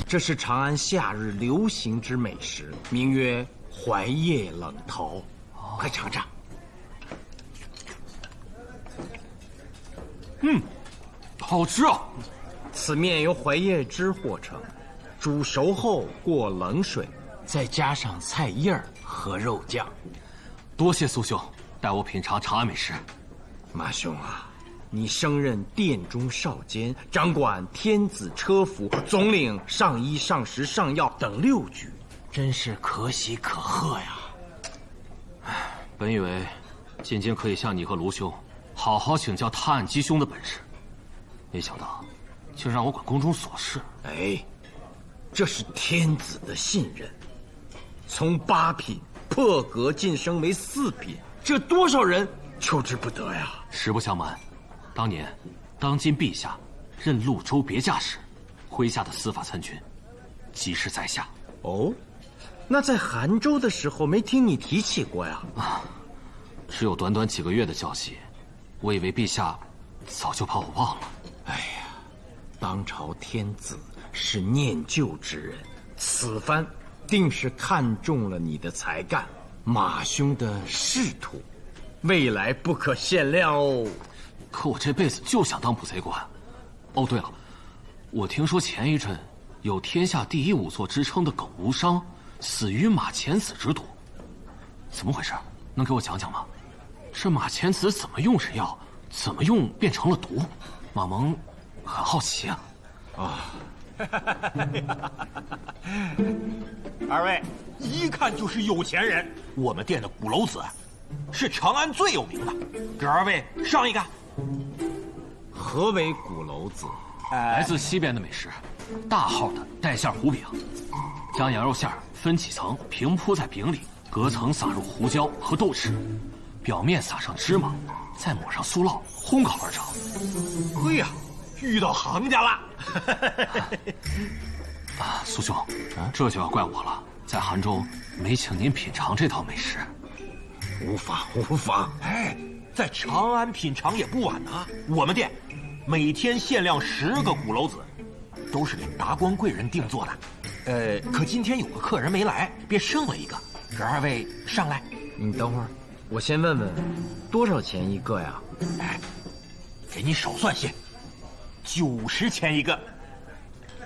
这是长安夏日流行之美食，名曰槐叶冷桃，快尝尝。好吃啊！此面由槐叶汁和成，煮熟后过冷水，再加上菜叶儿和肉酱。多谢苏兄带我品尝长安美食。马兄啊，你升任殿中少监，掌管天子车服，总领上衣、上食、上药等6局，真是可喜可贺呀！本以为今天可以向你和卢兄好好请教探案吉凶的本事，没想到竟让我管宫中琐事。哎，这是天子的信任，从8品破格晋升为4品，这多少人求之不得呀！实不相瞒，当年当今陛下任潞州别驾时，麾下的司法参军即是在下。哦，那在杭州的时候没听你提起过呀？只有短短几个月的交集，我以为陛下早就把我忘了。哎呀，当朝天子是念旧之人，此番定是看中了你的才干，马兄的仕途，未来不可限量哦。可我这辈子就想当捕贼官。哦，对了，我听说前一阵有天下第一仵作之称的耿无伤死于马钱子之毒，怎么回事？能给我讲讲吗？这马钱子怎么用是药，怎么用变成了毒？马蒙很好奇啊。二位一看就是有钱人，我们店的鼓楼子是长安最有名的，给二位上一个。何为鼓楼子？来自西边的美食，大号的带馅糊饼，将羊肉馅分几层平铺在饼里，隔层撒入胡椒和豆豉，表面撒上芝麻，再抹上酥酪，烘烤而成。嘿呀，遇到行家了！苏兄，这就要怪我了，在杭州没请您品尝这道美食。无妨无妨。哎，在长安品尝也不晚啊。我们店每天限量10个鼓楼子，都是给达官贵人定做的。可今天有个客人没来，便剩了一个，给二位上来。你等会儿，我先问问，多少钱一个呀？哎，给你少算些，90钱一个。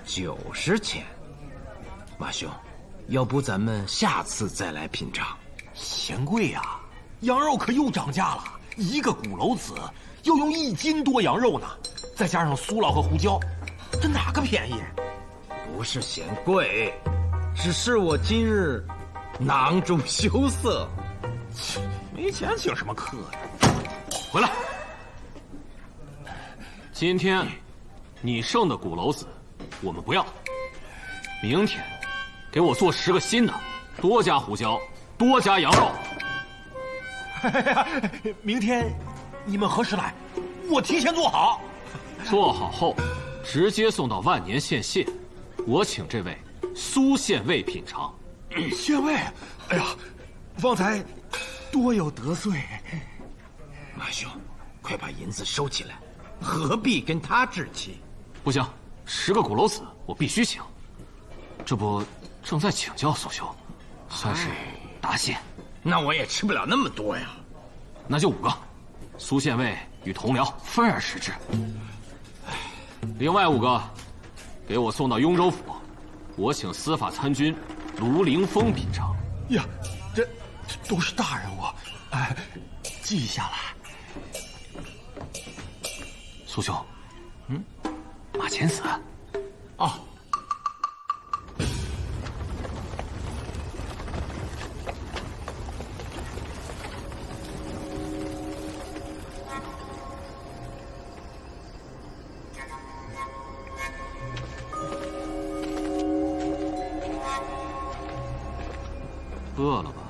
90钱，马兄，要不咱们下次再来品尝？嫌贵呀，羊肉可又涨价了，一个鼓楼子要用1斤多羊肉呢，再加上酥酪和胡椒，这哪个便宜？不是嫌贵，只是我今日囊中羞涩，没钱请什么客呀？回来。今天你剩的鼓楼子我们不要，明天给我做10个新的，多加胡椒，多加羊肉。明天你们何时来？我提前做好。做好后直接送到万年县县，我请这位苏县尉品尝。县尉，哎呀，方才多有得罪。马兄，快把银子收起来，何必跟他置气？不行，10个鼓楼子我必须请。这不正在请教苏兄，算是答谢。那我也吃不了那么多呀。那就5个，苏县尉与同僚分而食之。另外5个，给我送到雍州府，我请司法参军卢凌风品尝。呀，这都是大人物，记下来。苏兄，马前死。哦。饿了吧？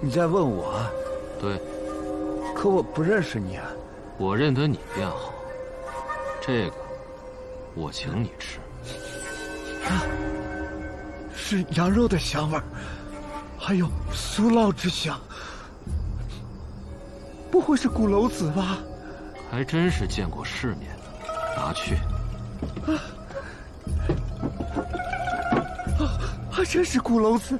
你在问我？对。可我不认识你啊。我认得你便好。这个，我请你吃。啊，是羊肉的香味儿，还有酥酪之香。不会是鼓楼子吧？还真是见过世面。拿去。还真是鼓楼子。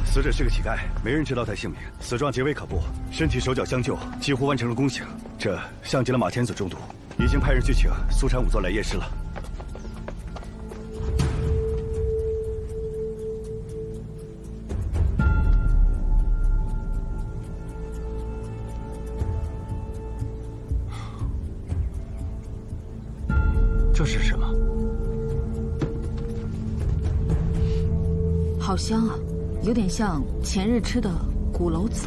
死者是个乞丐，没人知道他姓名，死状极为可怖，身体手脚相救，几乎完成了宫刑。这像极了马天子中毒，已经派人去请苏产仵作来验尸了。这是什么？好香啊，有点像前日吃的鼓楼子。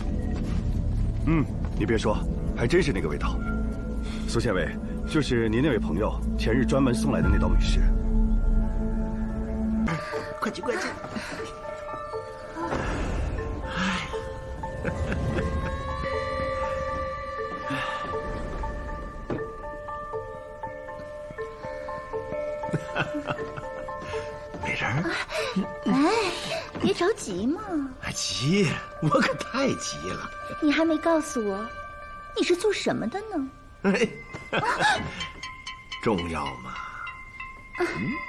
你别说，还真是那个味道。苏县尉，就是您那位朋友前日专门送来的那道美食。快去，快去！美人儿，别着急嘛。急，我可太急了。你还没告诉我，你是做什么的呢？重要吗？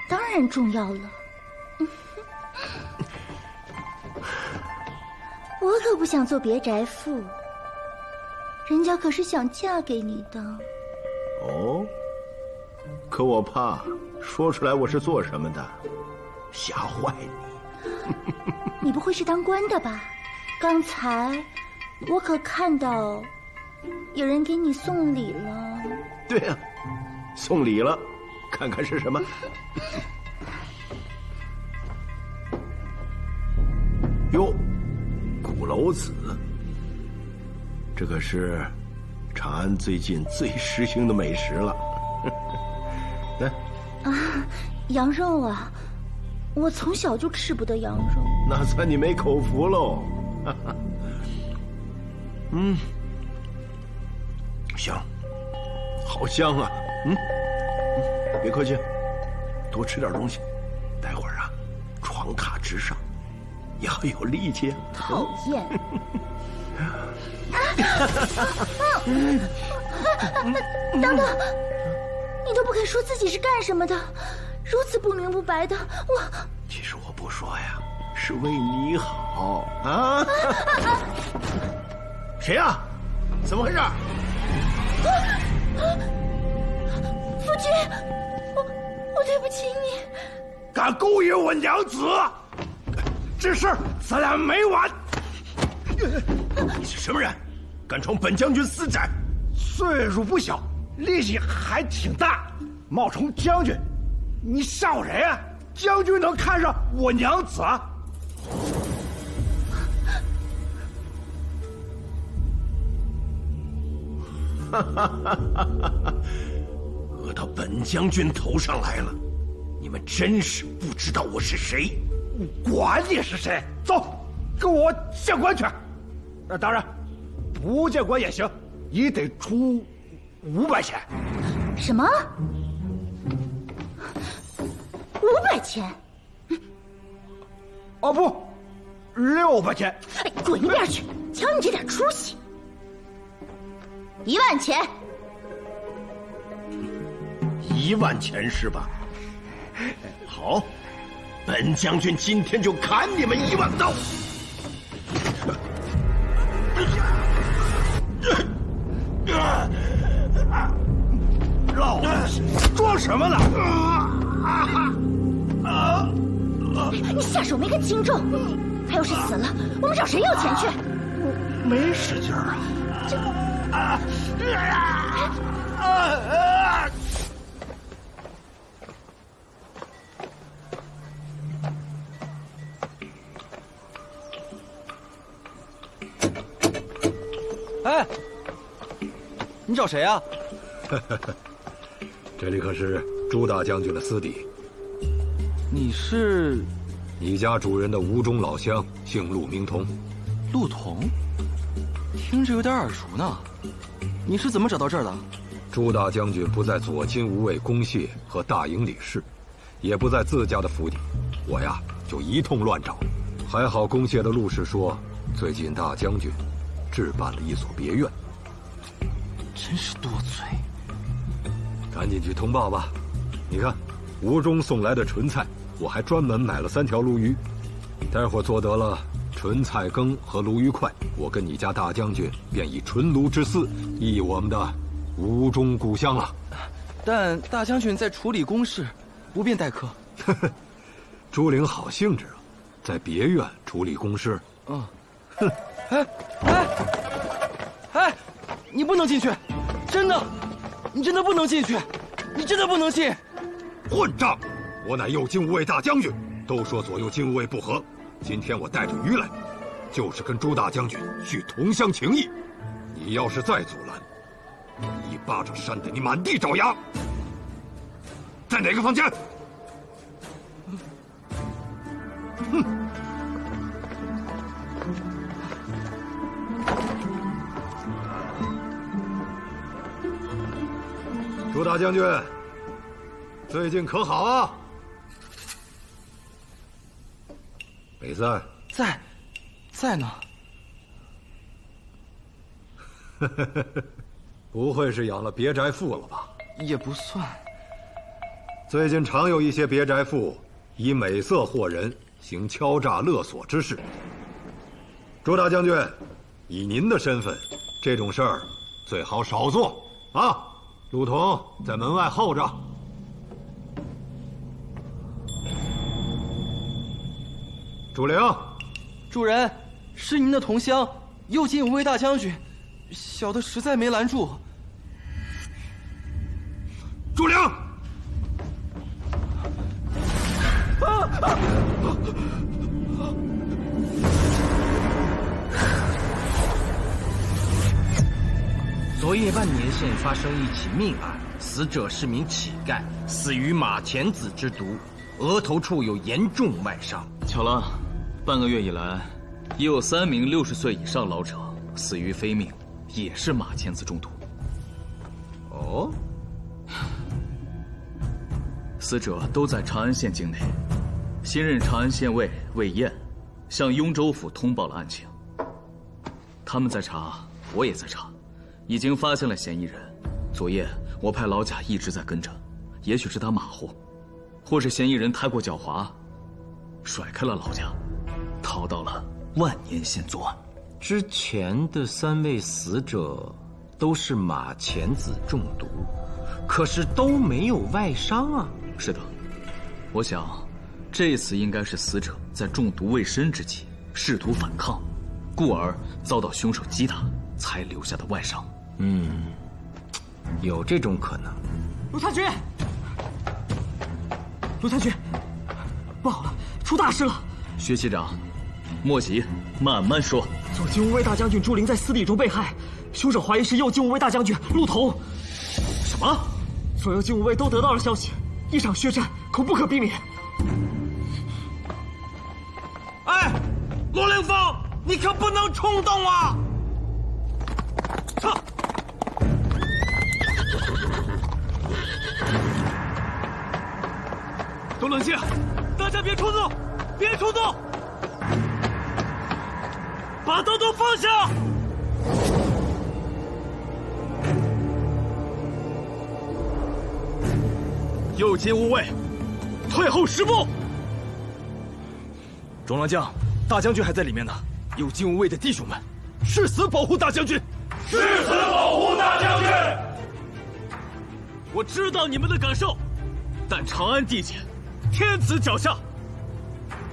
当然重要了。我可不想做别宅妇，人家可是想嫁给你的。哦，可我怕说出来我是做什么的，吓坏你。你不会是当官的吧？刚才我可看到有人给你送礼了。对啊，送礼了，看看是什么。哟，鼓楼子，这可是长安最近最时兴的美食了。来，羊肉啊，我从小就吃不得羊肉。那算你没口福喽。香，好香啊！别客气，多吃点东西，待会儿啊，床榻之上要有力气。讨厌！等等，你都不肯说自己是干什么的，如此不明不白的，我……其实我不说呀，是为你好啊！谁呀？怎么回事？夫君，我对不起你。敢勾引我娘子，这事咱俩没完。你是什么人？敢闯本将军私宅？岁数不小，力气还挺大，冒充将军，你吓唬谁啊？将军能看上我娘子啊？讹到本将军头上来了，你们真是不知道我是谁。管你是谁，走，跟我见官去。当然，不见官也行，也得出500钱。什么？500钱？哦不，600钱。哎，滚一边去！瞧你这点出息！1万钱。1万钱是吧？好，本将军今天就砍你们1万刀。老装什么呢？你下手没个轻重，他要是死了，我们找谁要钱去？没使劲儿啊！哎，你找谁啊？这里可是朱大将军的私邸。你是？你家主人的吴中老乡，姓陆，名同。陆同？听着有点耳熟呢。你是怎么找到这儿的？朱大将军不在左金吾卫公谢和大营理事，也不在自家的府邸，我呀就一通乱找。还好公谢的陆氏说，最近大将军置办了一所别院。真是多嘴。赶紧去通报吧。你看，吴中送来的纯菜，我还专门买了3条鲈鱼，待会儿做得了纯菜羹和鲈鱼块，我跟你家大将军便以纯鲈之私忆我们的吴中故乡了。但大将军在处理公事，不便待客。朱灵好兴致啊，在别院处理公事。嗯，哼，哎，你不能进去，真的，你真的不能进去，你真的不能进。混账！我乃右金吾卫大将军，都说左右金吾卫不和，今天我带着鱼来，就是跟朱大将军叙同乡情谊。你要是再阻拦，一巴掌扇得你满地找牙。在哪个房间？哼！朱大将军，最近可好啊？北在？在呢。不会是养了别宅妇了吧？也不算。最近常有一些别宅妇以美色惑人，行敲诈勒索之事。朱大将军，以您的身份，这种事儿最好少做啊！陆同在门外候着。朱灵，主人，是您的同乡右金吾卫大将军，小的实在没拦住。朱灵，昨夜万年县发生一起命案，死者是名乞丐，死于马钱子之毒，额头处有严重外伤。巧了，半个月以来，也有3名60岁以上老者死于非命，也是马钱子中毒。哦，死者都在长安县境内。新任长安县尉魏燕向雍州府通报了案情。他们在查，我也在查，已经发现了嫌疑人。昨夜我派老贾一直在跟着，也许是他马虎，或是嫌疑人太过狡猾，甩开了老贾，逃到了万年县作案。之前的3位死者都是马钱子中毒，可是都没有外伤啊。是的，我想这次应该是死者在中毒未深之际试图反抗，故而遭到凶手击打，才留下的外伤。有这种可能。陆太君，陆太君，不好了，出大事了！薛期长，莫急，慢慢说。左金吾卫大将军朱灵在私邸中被害，凶手怀疑是右金吾卫大将军陆同。什么？左右金吾卫都得到了消息，一场血战恐不可避免。哎，罗凌风，你可不能冲动啊！都冷静，大家别冲动，别冲动，把刀都放下。右金吾卫，退后10步。中郎将，大将军还在里面呢。右金吾卫的弟兄们，誓死保护大将军！誓死保护大将军！我知道你们的感受，但长安地界，天子脚下，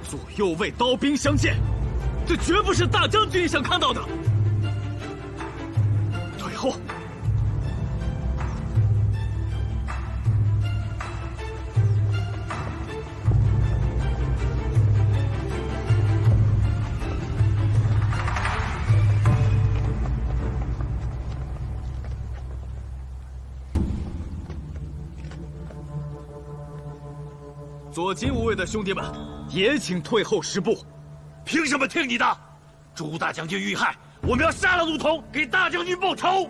左右卫刀兵相见，这绝不是大将军想看到的。退后！左金吾卫的兄弟们，也请退后10步。凭什么听你的？朱大将军遇害，我们要杀了陆统，给大将军报仇。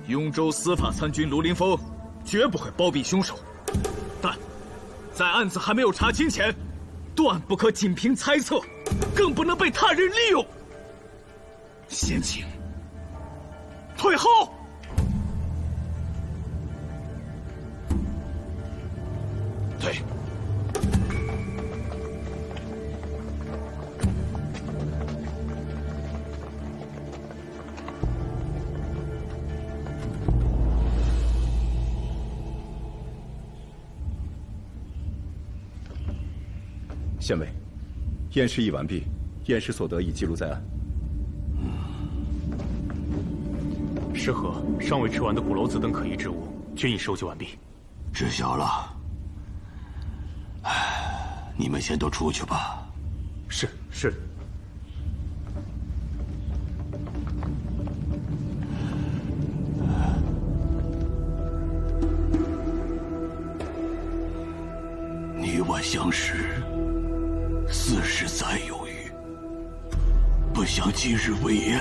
雍州司法参军卢凌风绝不会包庇凶手，但在案子还没有查清前，断不可仅凭猜测，更不能被他人利用。先请退后。退。县尉，验尸已完毕，验尸所得已记录在案。尸盒、尚未吃完的古篓子等可疑之物，均已收集完毕。知晓了。你们先都出去吧。是。你我相识40载有余，不想今日为宴，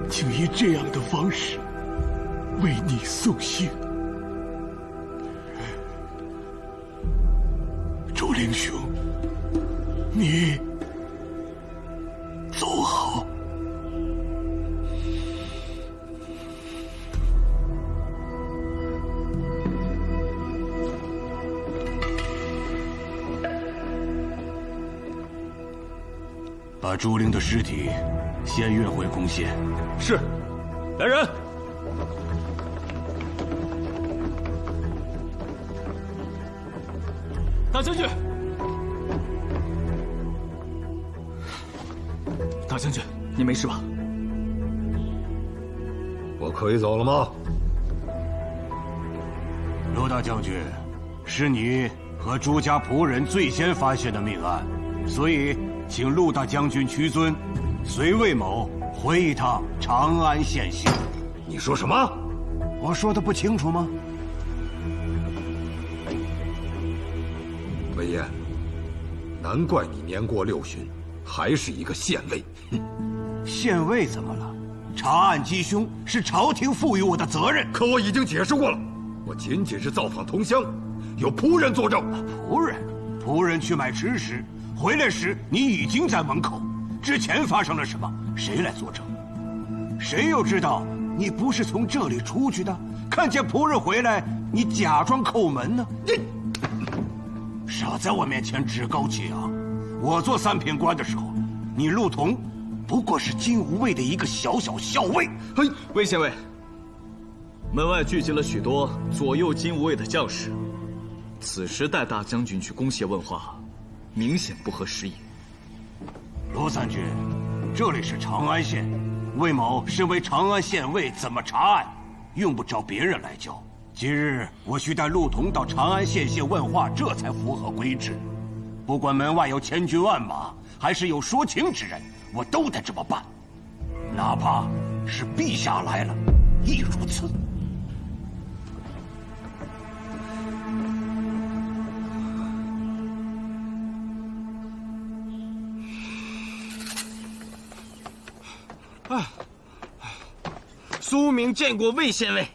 竟以这样的方式为你送行。周灵兄，你走好。把朱灵的尸体先运回宫县。是，来人！大将军，大将军，你没事吧？我可以走了吗？陆大将军，是你和朱家仆人最先发现的命案，所以请陆大将军屈尊，随魏某回一趟长安县县。你说什么？我说的不清楚吗？魏延，难怪你年过60旬，还是一个县尉。县尉怎么了？查案缉凶是朝廷赋予我的责任。可我已经解释过了，我仅仅是造访同乡，有仆人作证。仆人去买吃食，回来时你已经在门口。之前发生了什么？谁来作证？谁又知道你不是从这里出去的？看见仆人回来，你假装叩门呢？你少在我面前趾高气扬！我做3品官的时候，你陆统不过是金吾卫的一个小校尉。嘿，魏县尉，门外聚集了许多左右金吾卫的将士，此时带大将军去攻协问话，明显不合时宜。罗三军，这里是长安县，魏某身为长安县尉，怎么查案，用不着别人来教。今日我需带陆统到长安县问话，这才符合规制。不管门外有千军万马，还是有说情之人，我都得这么办，哪怕是陛下来了，亦如此。苏明见过魏县尉。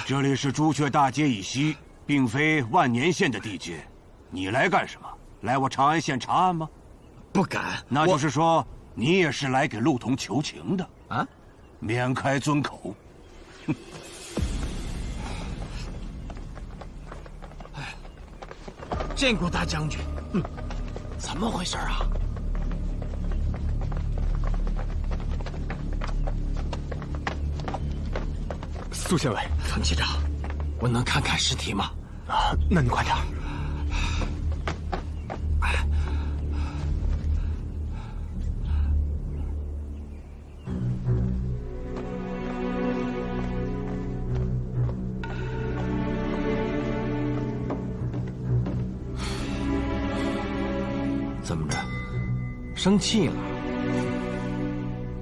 这里是朱雀大街以西，并非万年县的地界。你来干什么？来我长安县查案吗？不敢。那就是说，你也是来给陆统求情的啊？免开尊口。见过大将军。怎么回事啊？苏县尉，冯机长，我能看看尸体吗？啊，那你快点。怎么着？生气了？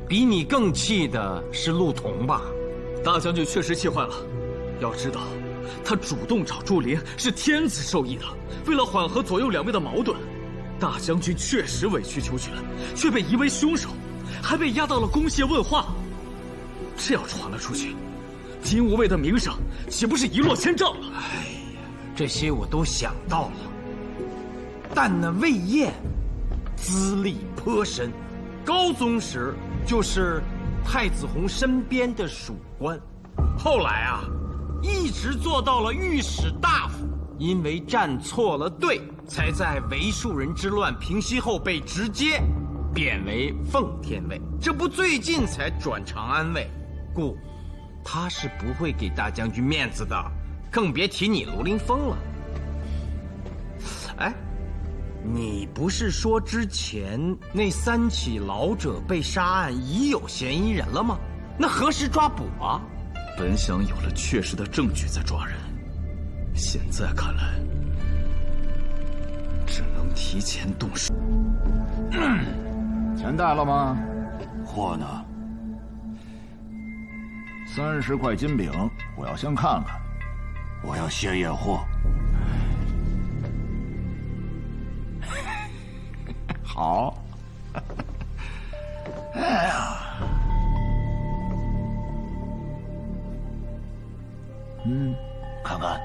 比你更气的是陆童吧？大将军确实气坏了。要知道，他主动找朱灵是天子授意的，为了缓和左右两边的矛盾。大将军确实委曲求全，却被疑为凶手，还被押到了宫廨问话。这要传了出去，金无畏的名声岂不是一落千丈了？哎呀，这些我都想到了。但那魏燕资历颇深，高宗时就是太子弘身边的属官，后来啊，一直做到了御史大夫，因为站错了队，才在为庶人之乱平息后被直接贬为奉天尉，这不最近才转长安尉，故他是不会给大将军面子的，更别提你卢凌风了。哎，你不是说之前那3起老者被杀案已有嫌疑人了吗？那何时抓捕啊？本想有了确实的证据再抓人，现在看来，只能提前动手。钱带了吗？货呢？30块金饼，我要先看看。我要先验货。好。哎呀，看看，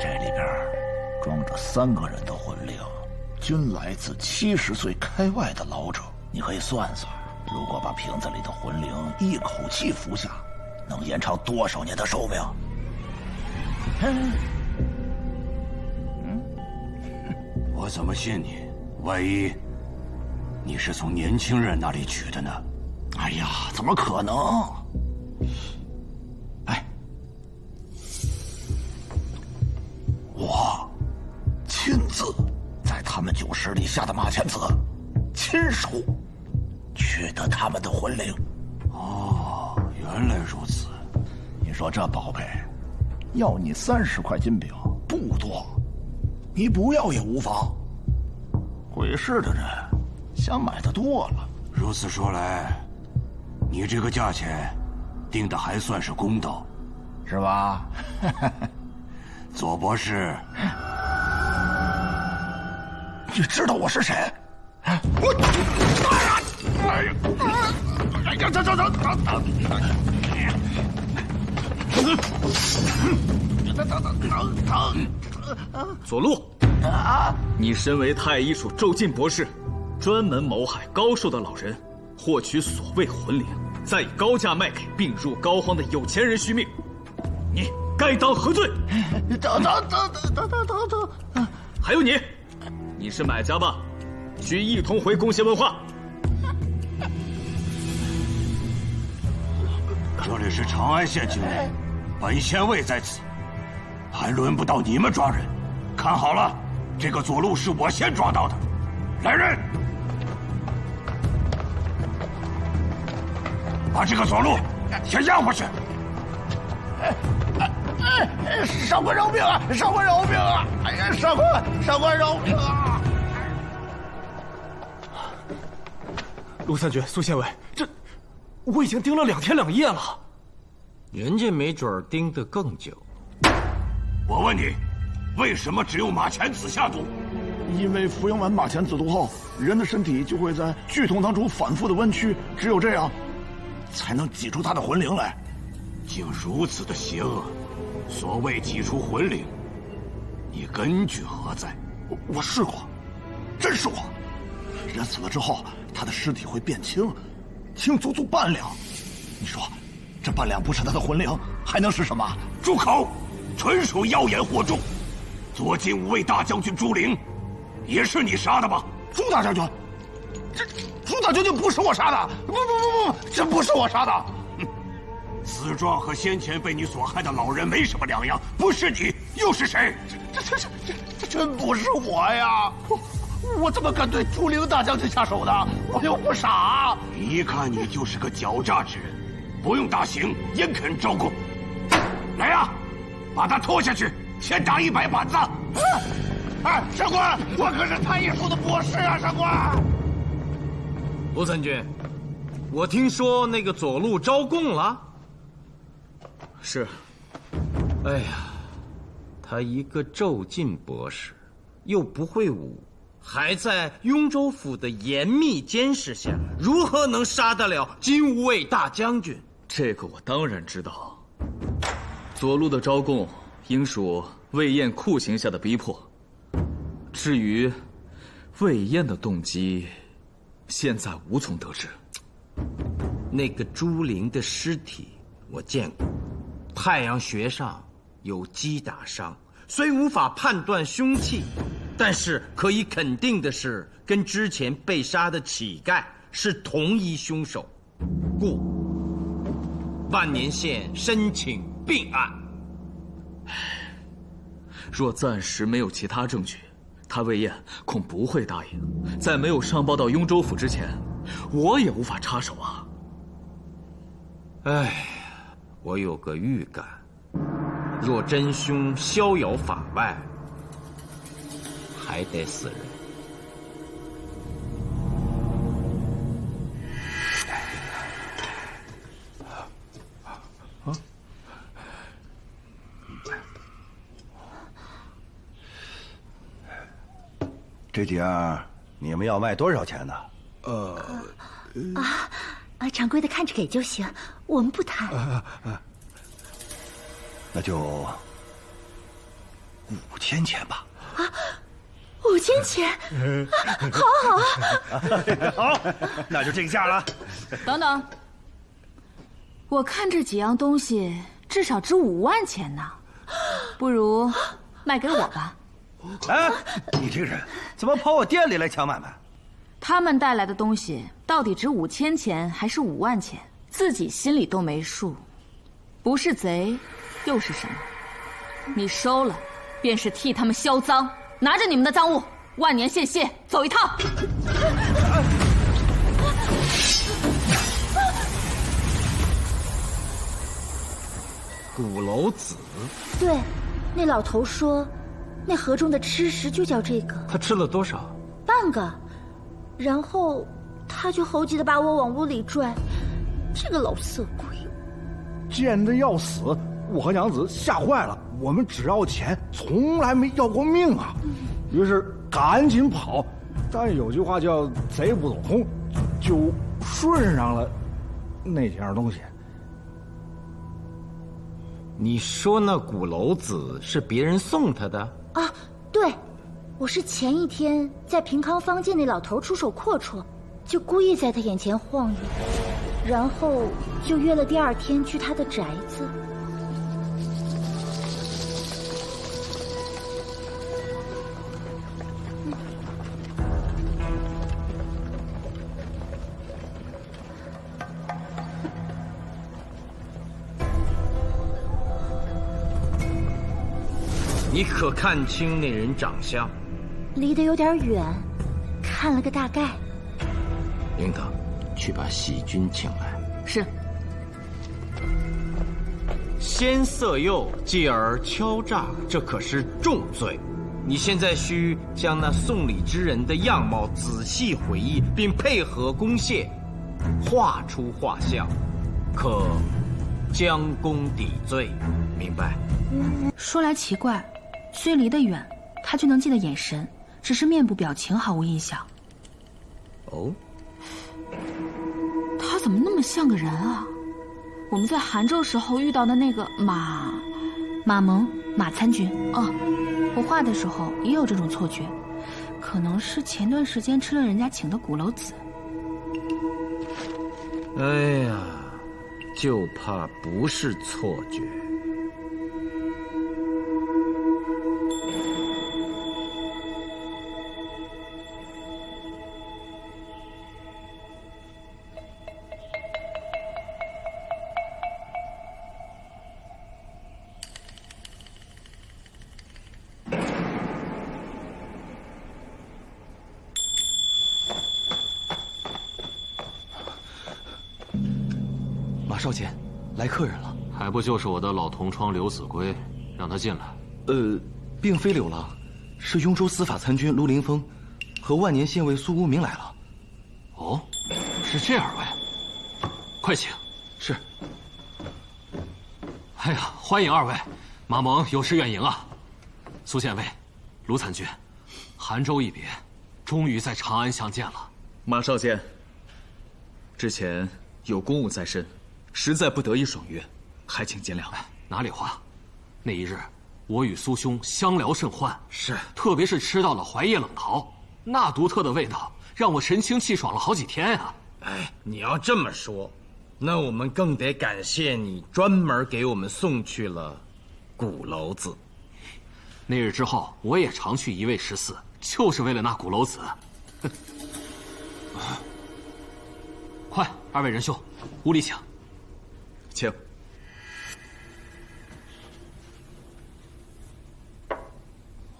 这里边装着3个人的魂灵，均来自70岁开外的老者。你可以算算，如果把瓶子里的魂灵一口气服下，能延长多少年的寿命？我怎么信你？万一你是从年轻人那里取的呢？哎呀，怎么可能？哎，我亲自在他们酒池里下的马钱子，亲手取得他们的魂灵。哦，原来如此。你说这宝贝，要你30块金饼不多，你不要也无妨。会试的人想买的多了。如此说来，你这个价钱定的还算是公道，是吧？左博士，你知道我是谁？我，哎呀，哎呀，左路，你身为太医署骤进博士，专门谋害高寿的老人，获取所谓魂灵，再以高价卖给病入膏肓的有钱人续命，你该当何罪？等，还有你是买家吧？需一同回宫廨问话。这里是长安县境内，本县尉在此，还轮不到你们抓人。看好了，这个左路是我先抓到的。来人，把这个左路先押回去。上官饶命啊！上官饶命啊！哎呀，上官饶命啊！陆三绝、苏县尉，这我已经盯了2天2夜了，人家没准盯得更久。我问你，为什么只有马钱子下毒？因为服用完马钱子毒后，人的身体就会在剧痛当中反复的弯曲，只有这样，才能挤出他的魂灵来。竟如此的邪恶！所谓挤出魂灵，你根据何在？我试过，真试过。人死了之后，他的尸体会变轻，轻足足半两。你说，这半两不是他的魂灵，还能是什么？住口！纯属妖言惑众。左近五位大将军朱灵，也是你杀的吧？朱大将军，这朱大将军不是我杀的！不，这不是我杀的。死状和先前被你所害的老人没什么两样，不是你又是谁？这真不是我呀！我怎么敢对朱灵大将军下手呢？我又不傻。一看你就是个狡诈之人，不用大刑，焉肯招供？来呀，把他拖下去，先打100板子！哎，上官，我可是太医术的博士啊，上官。吴参军，我听说那个左路招供了。是。哎呀，他一个骤进博士，又不会武，还在雍州府的严密监视下，如何能杀得了金吾卫大将军？这个我当然知道。左路的招供应属魏延酷刑下的逼迫。至于魏延的动机，现在无从得知。那个朱灵的尸体我见过，太阳穴上有击打伤，虽无法判断凶器，但是可以肯定的是，跟之前被杀的乞丐是同一凶手，故万年县申请并案。若暂时没有其他证据，他魏延恐不会答应。在没有上报到雍州府之前，我也无法插手啊。哎，我有个预感，若真凶逍遥法外，还得死人。这件你们要卖多少钱呢？掌柜的看着给就行，我们不谈。那就5000钱吧。啊，5000钱，好啊。好，那就这个价了。等等，我看这几样东西至少值5万钱呢，不如卖给我吧。哎，你这个人怎么跑我店里来抢买卖？他们带来的东西到底值5000钱还是5万钱，自己心里都没数，不是贼又是什么？你收了，便是替他们销赃。拿着你们的赃物，万年县县走一趟。鼓楼子，对，那老头说，那河中的吃食就叫这个。他吃了多少？半个，然后他就猴急的把我往屋里拽。这个老色鬼，贱的要死！我和娘子吓坏了，我们只要钱，从来没要过命啊！于是赶紧跑，但有句话叫“贼不走空”，就顺上了那几样东西。你说那鼓楼子是别人送他的？啊，对，我是前一天在平康坊见那老头出手阔绰，就故意在他眼前晃悠，然后就约了第2天去他的宅子。你可看清那人长相？离得有点远，看了个大概。铃铛，去把喜君请来。是。先色诱，继而敲诈，这可是重罪。你现在需将那送礼之人的样貌仔细回忆，并配合弓械，画出画像，可将功抵罪，明白？说来奇怪，虽离得远，他却能记得眼神，只是面部表情毫无印象。哦，他怎么那么像个人啊？我们在杭州时候遇到的那个马蒙马参军哦，我画的时候也有这种错觉，可能是前段时间吃了人家请的鼓楼子。哎呀，就怕不是错觉。马少监，来客人了。还不就是我的老同窗刘子规，让他进来。并非柳郎，是雍州司法参军卢凌风，和万年县尉苏无名来了。哦，是这二位，快请。是。哎呀，欢迎二位，马蒙有失远迎啊。苏县尉，卢参军，韩州一别，终于在长安相见了。马少监，之前有公务在身，实在不得已爽约，还请见谅。哪里话，那一日我与苏兄相聊甚欢，是，特别是吃到了槐叶冷桃，那独特的味道让我神清气爽了好几天啊。哎，你要这么说，那我们更得感谢你专门给我们送去了鼓楼子。那日之后，我也常去一味食肆，就是为了那鼓楼子。快，二位仁兄，屋里请。请。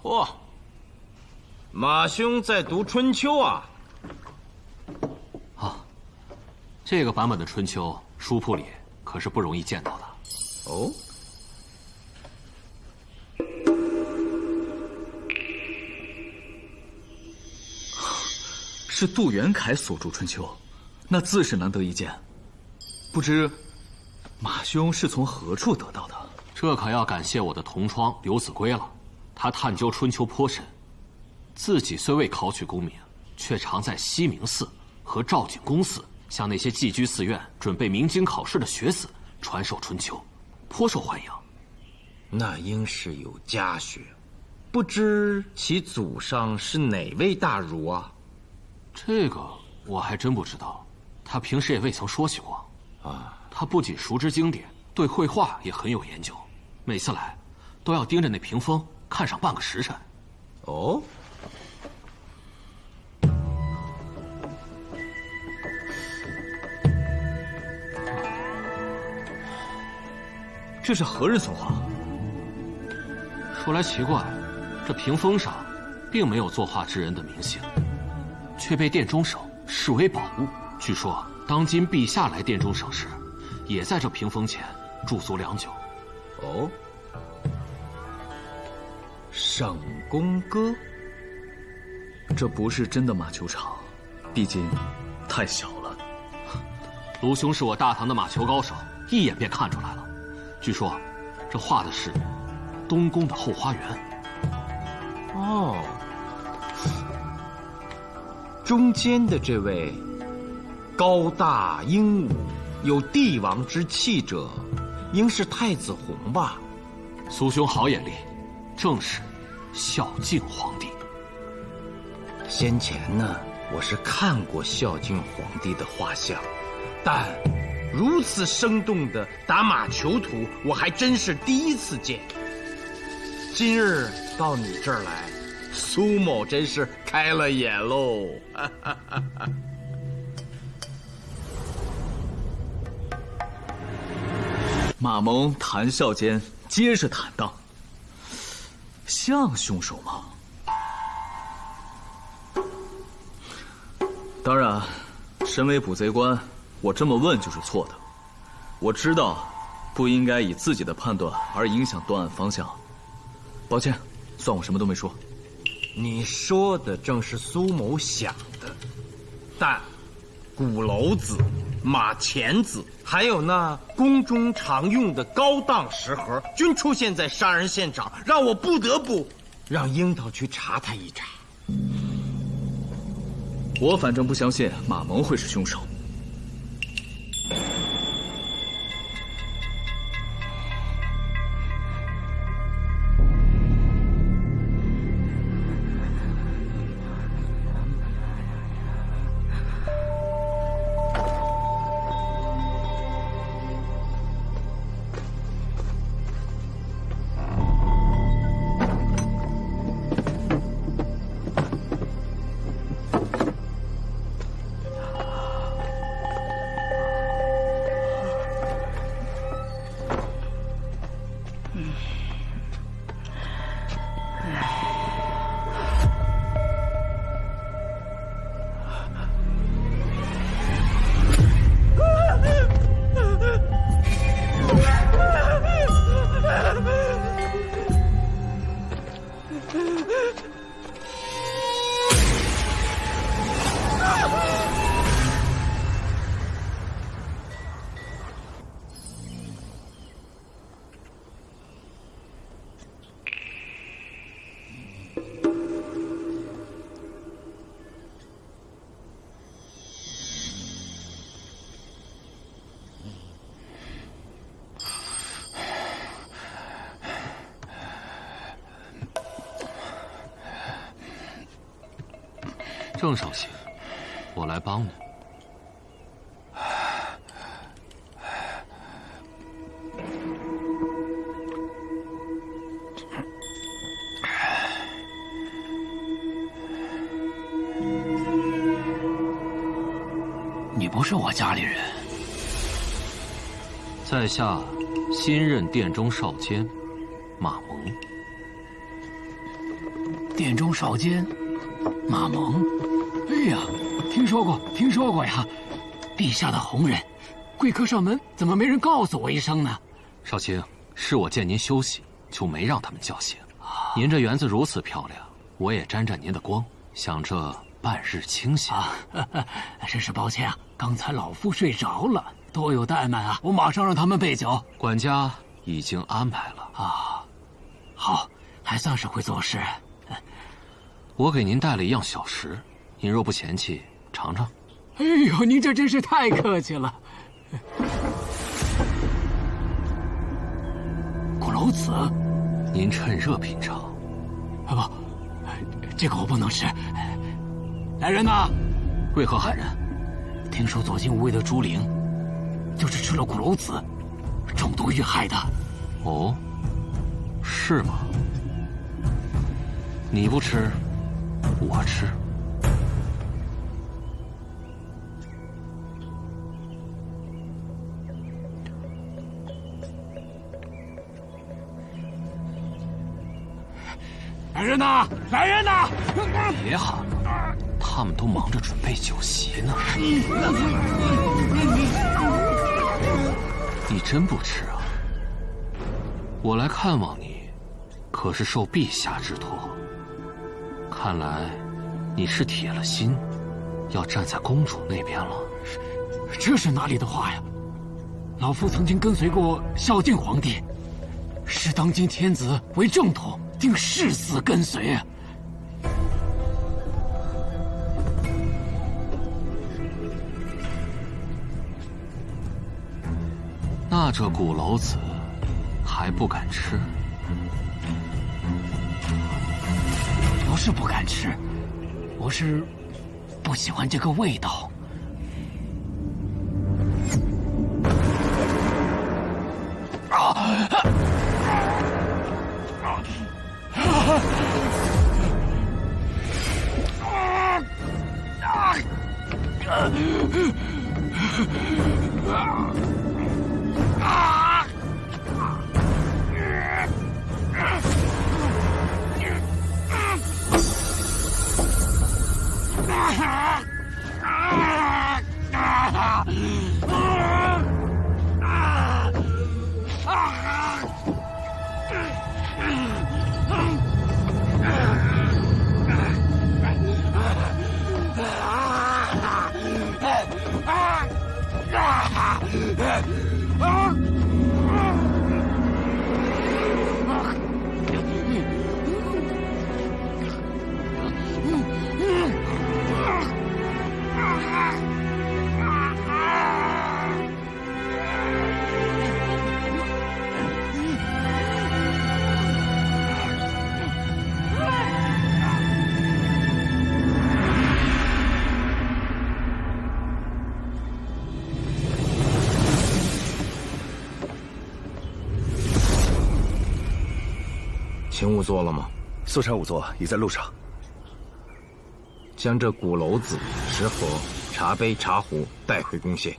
嚯，马兄在读《春秋》啊？啊，这个版本的《春秋》，书铺里可是不容易见到的。哦。是杜元凯所著《春秋》，那自是难得一见。不知马兄是从何处得到的？这可要感谢我的同窗刘子规了。他探究《春秋》颇深，自己虽未考取功名，却常在西明寺和赵景公寺向那些寄居寺院准备明经考试的学子传授《春秋》，颇受欢迎。那应是有家学，不知其祖上是哪位大儒啊？这个我还真不知道，他平时也未曾说起过。啊，他不仅熟知经典，对绘画也很有研究，每次来都要盯着那屏风看上半个时辰。哦，这是何人所画？说来奇怪，这屏风上并没有作画之人的名姓，却被殿中省视为宝物。据说当今陛下来殿中省时，也在这屏风前驻足良久。哦，省宫歌，这不是真的马球场，毕竟太小了。卢兄是我大唐的马球高手，一眼便看出来了。据说这画的是东宫的后花园。哦，中间的这位高大英武、有帝王之气者，应是太子弘吧？苏兄好眼力，正是孝敬皇帝。先前呢，我是看过孝敬皇帝的画像，但如此生动的打马球图，我还真是第一次见。今日到你这儿来，苏某真是开了眼喽！马蒙谈笑间皆是坦荡，像凶手吗？当然，身为捕贼官，我这么问就是错的。我知道，不应该以自己的判断而影响断案方向。抱歉，算我什么都没说。你说的正是苏某想的，但鼓楼子、马钱子，还有那宫中常用的高档食盒，均出现在杀人现场，让我不得不让樱桃去查他一查。我反正不相信马蒙会是凶手。郑少卿，我来帮你。你不是我家里人。在下新任殿中少监马蒙。殿中少监马蒙，哎呀，听说过呀。陛下的红人，贵客上门，怎么没人告诉我一声呢？少卿，是我见您休息，就没让他们叫醒。您这园子如此漂亮，我也沾沾您的光，想着半日清闲。真是抱歉啊，刚才老夫睡着了，多有怠慢啊！我马上让他们备酒。管家已经安排了啊。好，还算是会做事。我给您带了一样小食，您若不嫌弃，尝尝。哎呦，您这真是太客气了。鼓楼子，您趁热品尝。啊不，这个我不能吃。来人呐！为何喊人？听说左近无为的朱灵，就是吃了鼓楼子，中毒遇害的。哦，是吗？你不吃，我吃。来人呐！来人呐！别喊了，他们都忙着准备酒席呢。你真不吃啊？我来看望你，可是受陛下之托。看来你是铁了心，要站在公主那边了。这是哪里的话呀？老夫曾经跟随过孝敬皇帝，视当今天子为正统，定誓死跟随啊！那这鼓楼子还不敢吃？不是不敢吃，我是不喜欢这个味道。勤务做了吗？速产仵作已在路上。将这鼓楼子、食盒、茶杯、茶壶带回宫廨。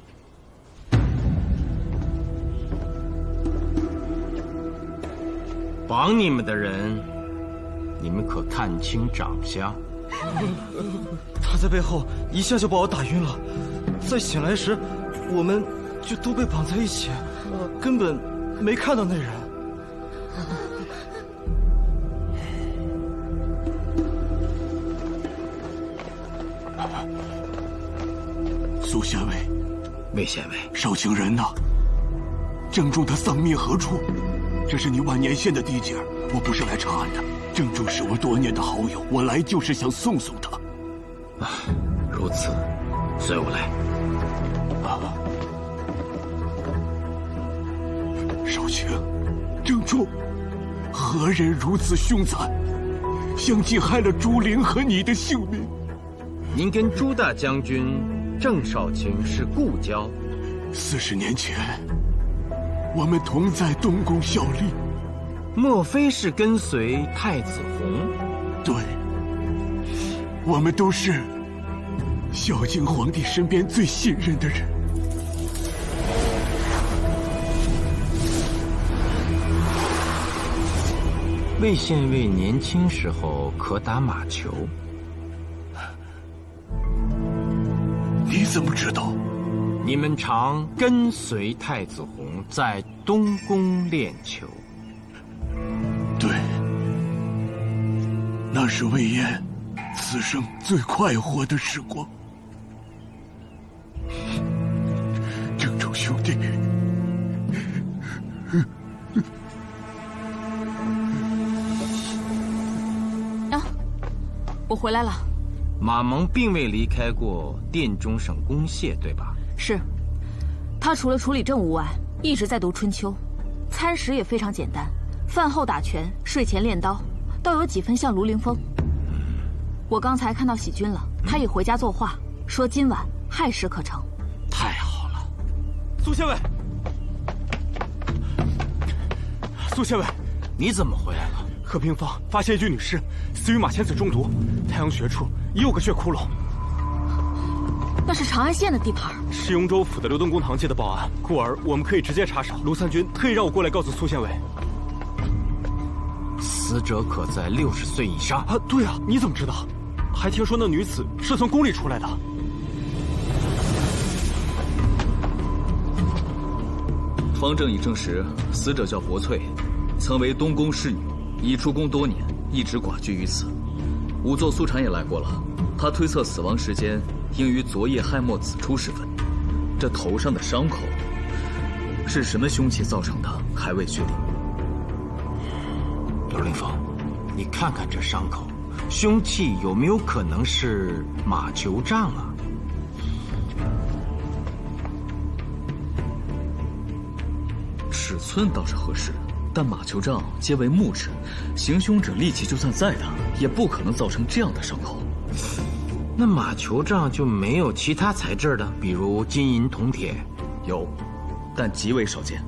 绑你们的人，你们可看清长相？他在背后一下就把我打晕了，在醒来时，我们就都被绑在一起，根本没看到那人。苏县尉，魏县尉，少卿人呢？郑重他丧命何处？这是你万年县的地界，我不是来查案的。郑重是我多年的好友，我来就是想送送他。如此，随我来。少卿，郑重，何人如此凶残，相继害了朱灵和你的性命？您跟朱大将军郑少卿是故交，40年前，我们同在东宫效力。莫非是跟随太子弘？对，我们都是孝敬皇帝身边最信任的人。魏县尉年轻时候可打马球，你怎么知道？你们常跟随太子弘在东宫练球。对，那是魏延此生最快活的时光。郑州兄弟，我回来了。马蒙并未离开过殿中省公廨，对吧？是，他除了处理政务外，一直在读《春秋》，餐食也非常简单，饭后打拳，睡前练刀，倒有几分像卢凌风。我刚才看到喜君了，他也回家作画，说今晚亥时可成。太好了，苏县尉，苏县尉，你怎么回来了？和平坊发现一具女尸，死于马钱子中毒，太阳穴处也有个血窟窿。那是长安县的地盘，是雍州府的刘登公堂接的报案，故而我们可以直接查找。卢三军特意让我过来告诉苏县尉。死者可在60岁以上啊？对啊，你怎么知道？还听说那女子是从宫里出来的。方正已证实，死者叫薄翠，曾为东宫侍女，已出宫多年，一直寡居于此。仵作苏禅也来过了，他推测死亡时间应于昨夜亥末子初时分。这头上的伤口是什么凶器造成的，还未确定。刘凌风，你看看这伤口，凶器有没有可能是马球杖啊？尺寸倒是合适，但马球杖皆为木质，行凶者力气就算再大，也不可能造成这样的伤口。那马球杖就没有其他材质的，比如金银铜铁？有，但极为少见。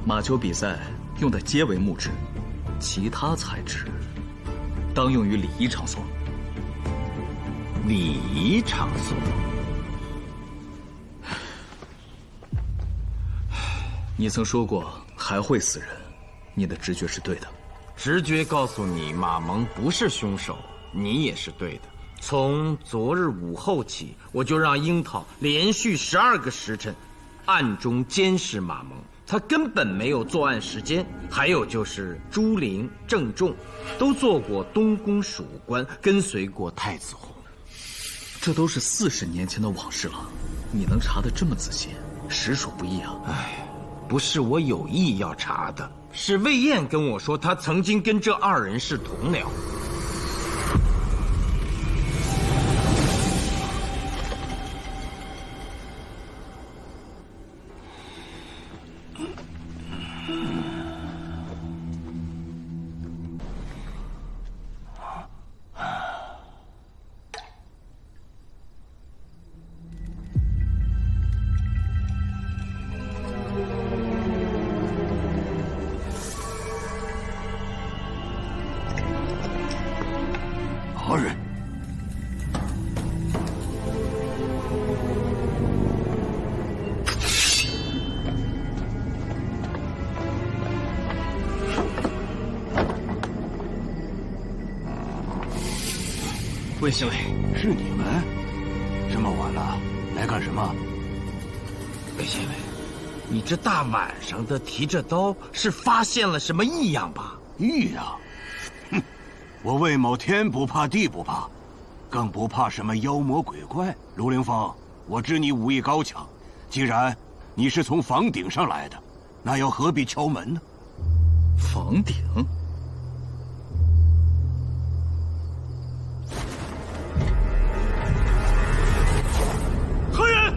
马球比赛用的皆为木质，其他材质当用于礼仪场所。礼仪场所？你曾说过还会死人，你的直觉是对的。直觉告诉你马蒙不是凶手，你也是对的。从昨日午后起，我就让樱桃连续12个时辰暗中监视马蒙，他根本没有作案时间。还有就是朱灵、郑重都做过东宫属官，跟随过太子弘。这都是40年前的往事了，你能查得这么仔细，实属不易啊。哎，不是我有意要查的，是魏燕跟我说他曾经跟这2人是同僚。何人？魏县尉，是你们？这么晚了，来干什么？魏县尉，你这大晚上的提着刀，是发现了什么异样吧？异样？哼！我魏某天不怕地不怕，更不怕什么妖魔鬼怪。卢凌风，我知你武艺高强，既然你是从房顶上来的，那又何必敲门呢？房顶？何人？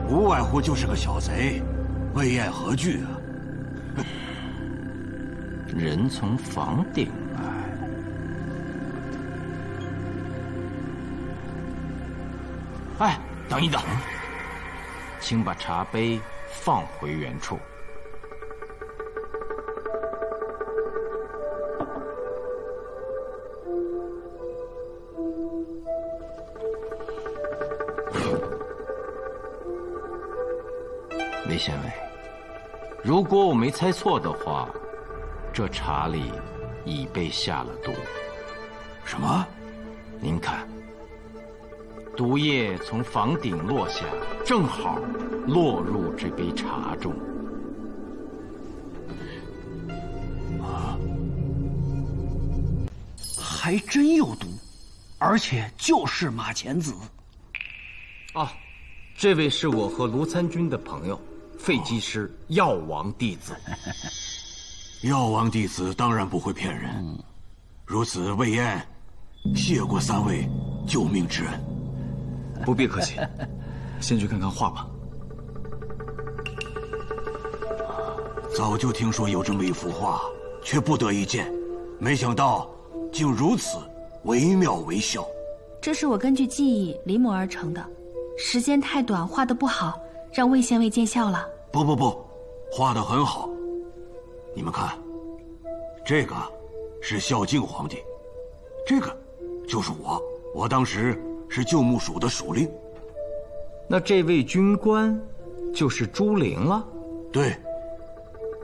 无外乎就是个小贼，魏延何惧啊？人从房顶来。哎，等一等，请把茶杯放回原处。魏县尉，如果我没猜错的话，这茶里已被下了毒。什么？您看，毒液从房顶落下，正好落入这杯茶中。还真有毒，而且就是马前子。啊，这位是我和卢参军的朋友，废机师药王弟子。药王弟子当然不会骗人，如此魏延，谢过三位救命之恩。不必客气，先去看看画吧。早就听说有这么一幅画，却不得一见，没想到竟如此惟妙惟肖。这是我根据记忆临摹而成的，时间太短，画得不好，让魏县尉见笑了。不，画得很好。你们看，这个是孝敬皇帝，这个就是我当时是旧木署的署令。那这位军官就是朱灵了？对，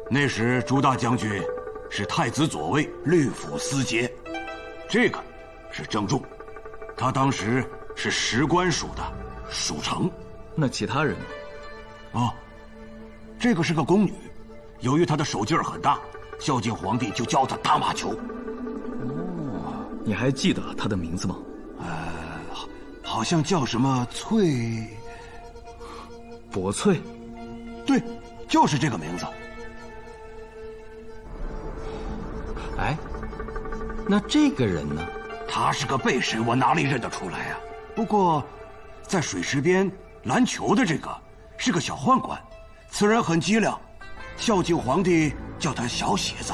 那时朱大将军是太子左卫、律府司节，这个是郑重，他当时是史官署的署丞。那其他人呢？哦，这个是个宫女，由于她的手劲儿很大，孝敬皇帝就教她打马球。哦，你还记得她的名字吗？好像叫什么翠，薄翠。对，就是这个名字。哎，那这个人呢？他是个背身，我哪里认得出来啊？不过，在水池边篮球的这个是个小宦官，此人很机灵，孝敬皇帝叫他小喜子。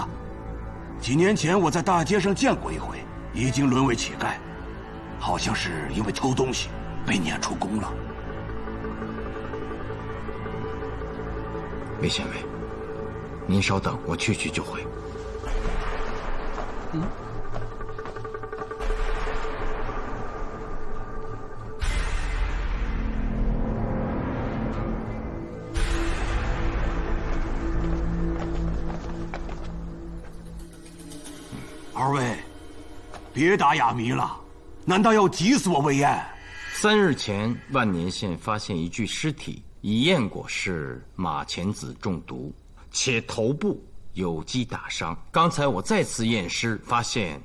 几年前我在大街上见过一回，已经沦为乞丐，好像是因为偷东西被撵出宫了。魏县尉，您稍等，我去就回。二位，别打哑谜了，难道要急死我魏延？3日前，万年县发现一具尸体，已验过是马前子中毒，且头部有击打伤。刚才我再次验尸，发现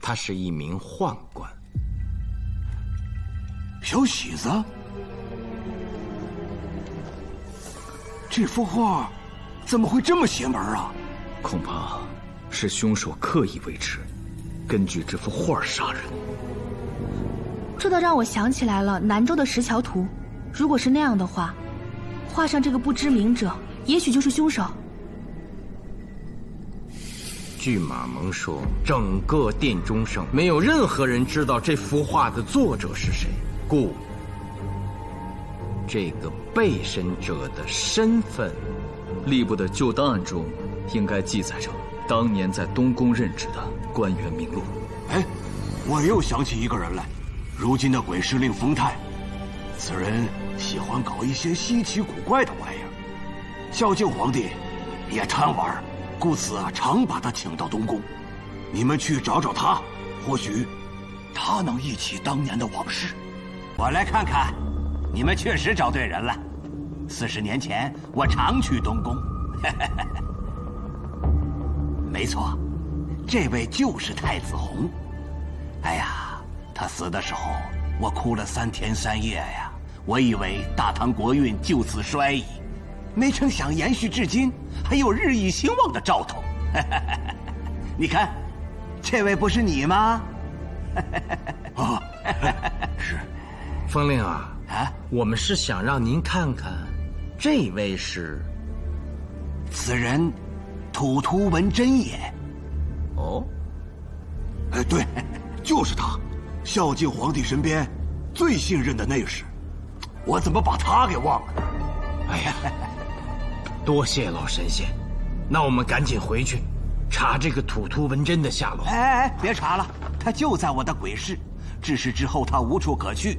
他是一名宦官。小喜子，这幅画怎么会这么邪门啊？恐怕是凶手刻意为之，根据这幅画杀人。这倒让我想起来了南州的石桥图，如果是那样的话，画上这个不知名者，也许就是凶手。据马蒙说，整个殿中省没有任何人知道这幅画的作者是谁，故这个被审者的身份，吏部的旧档案中应该记载着当年在东宫任职的官员名录。哎，我又想起一个人来，如今的鬼司令冯泰，此人喜欢搞一些稀奇古怪的玩意儿，孝敬皇帝也贪玩，故此常把他请到东宫。你们去找找他，或许他能忆起当年的往事。我来看看，你们确实找对人了。40年前，我常去东宫。没错，这位就是太子弘。哎呀，他死的时候，我哭了3天3夜呀。我以为大唐国运就此衰矣，没成想延续至今，还有日益兴旺的兆头。你看，这位不是你吗？啊，是。封令啊，啊，我们是想让您看看，这位是。此人，吐图文真也。哦，哎，对，就是他，孝敬皇帝身边最信任的内侍。我怎么把他给忘了？哎呀，多谢老神仙。那我们赶紧回去，查这个吐图文真的下落。哎，别查了，他就在我的鬼室。至是之后，他无处可去，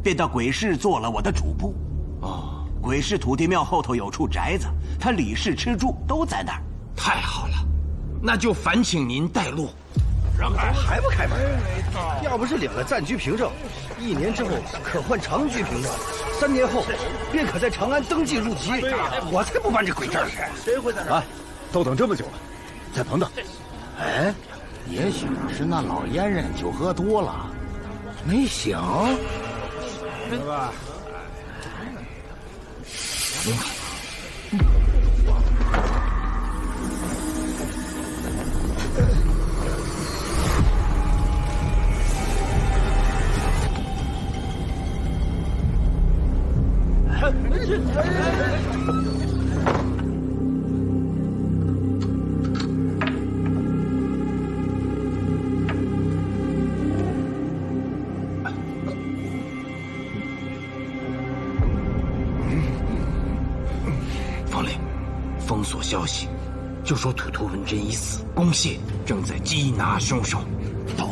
便到鬼室做了我的主簿。哦，鬼市土地庙后头有处宅子，他理事吃住都在那儿。太好了，那就烦请您带路。还不开门？要不是领了暂居凭证，1年之后可换长居凭证，3年后便可在长安登记入籍。我才不办这鬼事儿！谁会在这儿？哎，都等这么久了，再等等。哎，也许是那老阉人酒喝多了，没醒。是吧？方令，封锁消息，就说吐图文真已死，公谢正在缉拿凶手。到。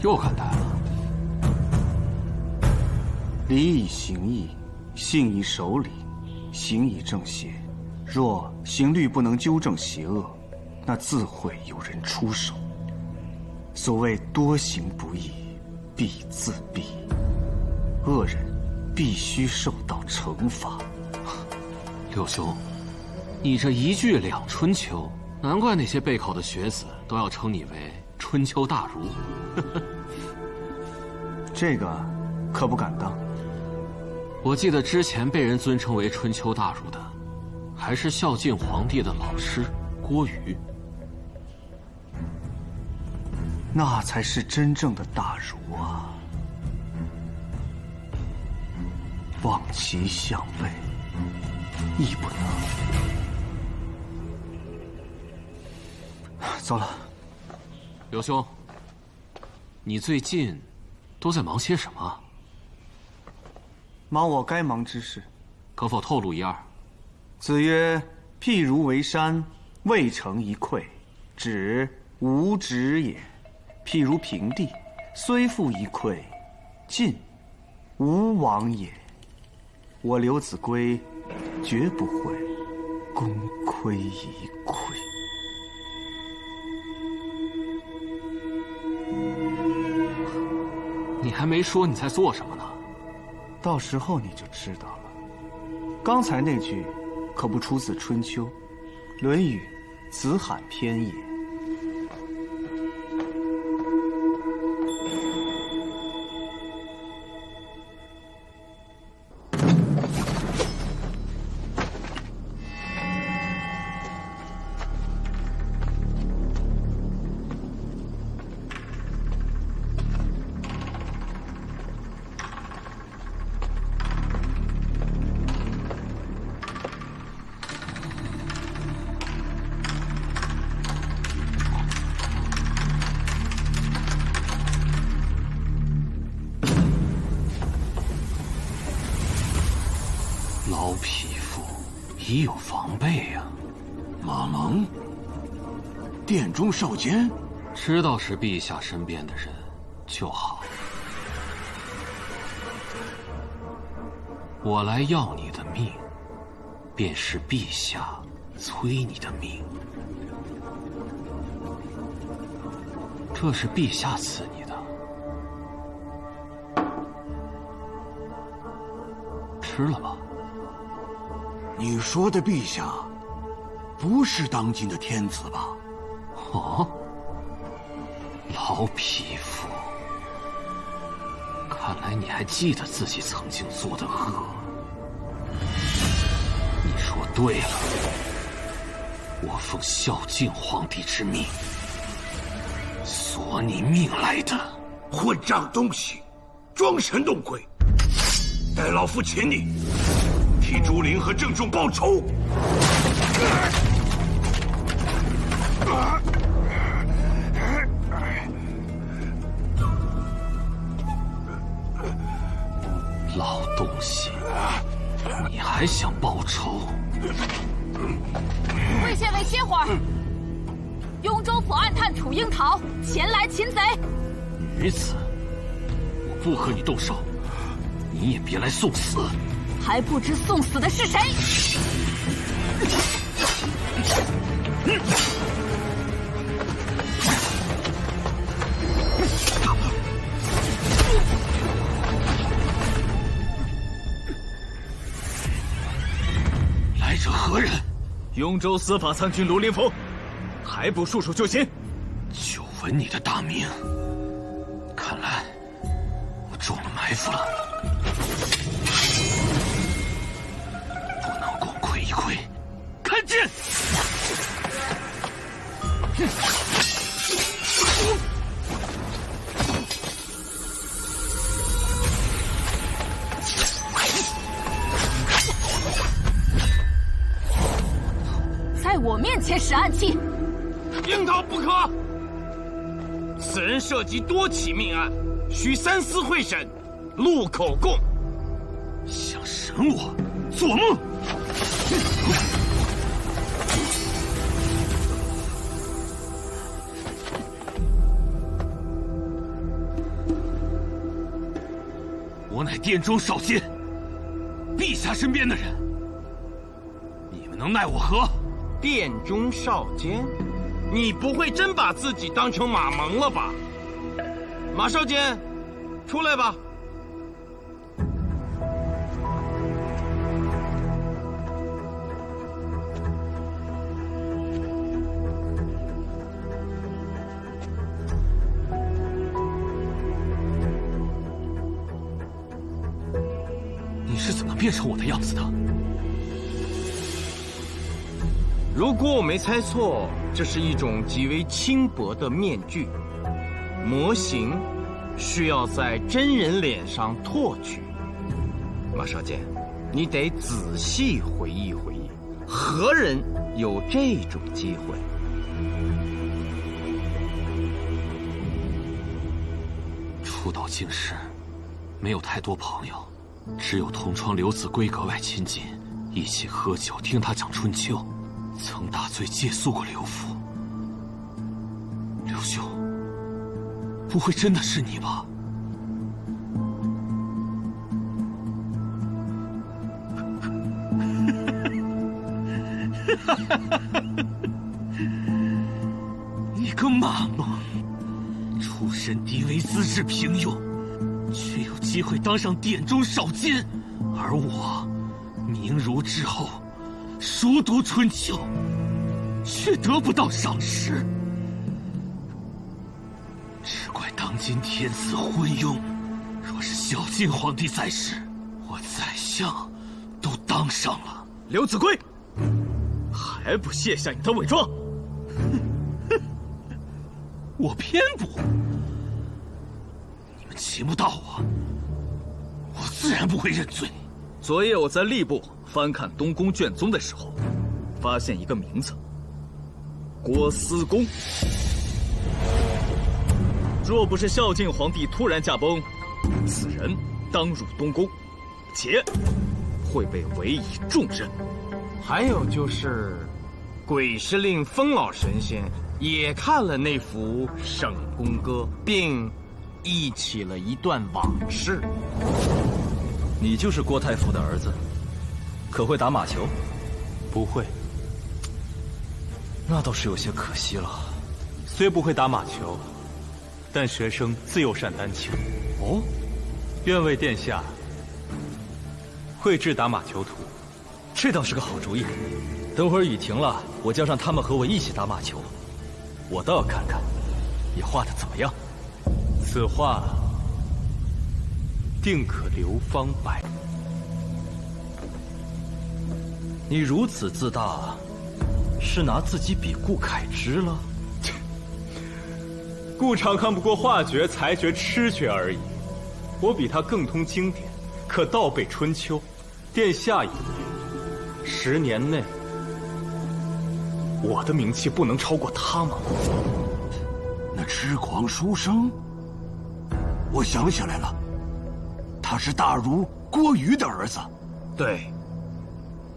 又敢带了？礼以行义，信以守礼，行以正邪。若刑律不能纠正邪恶，那自会有人出手。所谓多行不义，必自毙。恶人必须受到惩罚。六兄，你这一句两春秋，难怪那些备考的学子都要称你为春秋大儒。这个可不敢当。我记得之前被人尊称为春秋大儒的，还是孝敬皇帝的老师郭瑜。那才是真正的大儒啊！望其项背，亦不能。走了。刘兄，你最近都在忙些什么？忙我该忙之事，可否透露一二？子曰：“譬如为山，未成一篑，止无止也；譬如平地，虽覆一篑，进无往也。”我刘子规绝不会功亏一篑。你还没说你在做什么呢，到时候你就知道了。刚才那句可不出自《春秋》，《论语·子罕篇》也。老匹夫已有防备呀。马蒙，殿中少监，知道是陛下身边的人就好。我来要你的命，便是陛下催你的命。这是陛下赐你的。吃了吧？你说的陛下，不是当今的天子吧？哦，老匹夫，看来你还记得自己曾经做的恶。你说对了，我奉孝敬皇帝之命，索你命来的。混账东西，装神弄鬼！待老夫请你替朱灵和郑重报仇。老东西，你还想报仇？魏县尉，歇会儿。雍州府暗探楚英桃前来擒贼。女子，我不和你动手，你也别来送死。还不知送死的是谁？来者何人？雍州司法参军卢林峰，还不束手就擒？久闻你的大名，看来我中了埋伏了。不能功亏一篑，看剑！在我面前使暗器，樱桃不可！此人涉及多起命案，需三司会审，录口供。想审我，做梦！我乃殿中少监，陛下身边的人，你们能奈我何？殿中少监，你不会真把自己当成马蒙了吧？马少监，出来吧。你是怎么变成我的样子的？如果我没猜错，这是一种极为轻薄的面具，模型需要在真人脸上拓取。马少监，你得仔细回忆回忆，何人有这种机会？初到京师，没有太多朋友，只有同窗刘子规格外亲近，一起喝酒，听他讲春秋。曾大醉借宿过刘府。刘兄，不会真的是你吧？你个马蒙，出身低微，资质平庸，却有机会当上殿中少监，而我名儒之后，熟读春秋，却得不到赏识。只怪当今天子昏庸，若是孝敬皇帝在世，我宰相都当上了。刘子规，还不卸下你的伪装！我偏不，你们擒不到我，我自然不会认罪。昨夜我在吏部翻看东宫卷宗的时候，发现一个名字：郭思恭。若不是孝敬皇帝突然驾崩，此人当入东宫，且会被委以重任。还有就是，鬼司令风老神仙也看了那幅《省宫歌》，并忆起了一段往事。你就是郭太傅的儿子，可会打马球？不会。那倒是有些可惜了。虽不会打马球，但学生自幼善丹青。哦，愿为殿下绘制打马球图，这倒是个好主意。等会儿雨停了，我叫上他们和我一起打马球。我倒要看看，你画的怎么样？此画定可流芳百。你如此自大，是拿自己比顾恺之了？顾长看不过画绝、才绝、痴绝而已。我比他更通经典，可倒背春秋。殿下以为10年内，我的名气不能超过他吗？那痴狂书生，我想起来了，他是大儒郭瑜的儿子。对，